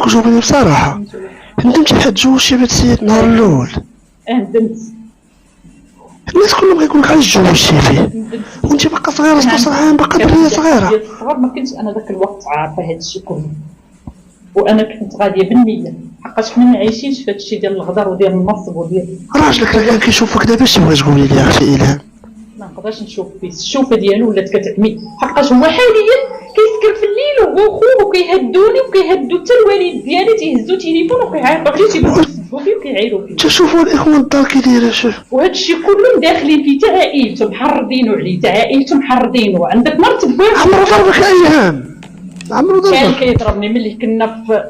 نقول جاوبيني بصراحة، ندمتي بحال تزوجتي بهاد السيد النهار الأول؟ ندمت. الناس كلهم غيقولك علاش تزوجتي فيه وانت باقا صغيرة 16 عام، باقا درية صغيرة. ديال الصغار ما كنتش انا ذاك الوقت عارفه هذا الشيء كله، وانا كنت غاديه بالنيه حقاش حنا ما عايشينش في هذا الشيء ديال الغدر وديال النصب وديال. راجلك راه كان كيشوفك دابا، اش بغا تقولي لي اختي إلهام؟ ما نقدرش نشوف فيه الشوفه ديالو ولات كتعمي، حقاش هو حاليا كيسكر في الليل وهو خوه وكيهدوني وكيهدو حتى الوالد ديالي، تيهزو تليفون وكيعيطوا عليه تيبغيو يسبوا فيه وكيعايروا فيه. تشوفوا الاخوان الدار كي دايره شوف، وهذا الشيء كله داخلين فيه حتى عائلته محرضينه عليه، حتى عائلته محرضينه. عندك مرت بويا عمرو ضربك إلهام؟ عمرو كان ضربك؟ كيضربني ملي كنا في،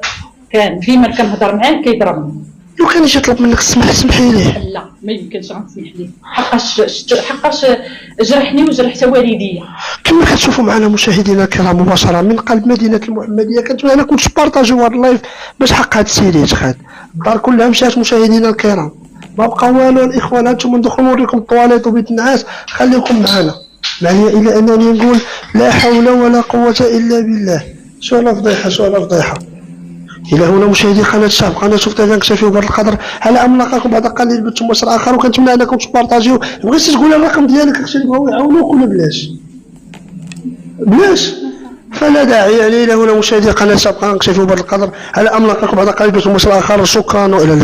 كان ديما كنهضر معاه كيضربني. لو كان يجي يطلب منك السماح سمحي ليه. لا ما يمكنش غنسمح ليه، حقاش جرحني وجرح والديا. كما كتشوفوا معنا مشاهدينا الكرام مباشره من قلب مدينه المحمديه، كنتمنى انكم تبارطاجيو هذا اللايف باش حق هذا السيد يتخاد. الدار كلها مشات مشاهدينا الكرام، ما بقى والو. الاخوان هانتوما ندخلوا نوريكم الطواليت وبيت النعاس، خليكم معنا. معايا الى انني نقول لا حول ولا قوه الا بالله. شو الفضيحه، شو الفضيحه. الى هنا مشاهدي قناه الشعب، قناه شوف تي نكتفيو بهذا القدر، على امل نلقاكم بعد قليل بثم اخر، وكنتمنى انكم تبارطاجيو. بغيتي تقول الرقم ديالك اختي اللي بغاو يعاونوك ولا بلاش؟ بلاش؟ فلا داعي. يعني الى هنا مشاهدي قناه الشعب، نكتفيو بهذا القدر، على امل نلقاكم بعد قليل بثم اخر. شكرا والى اللقاء.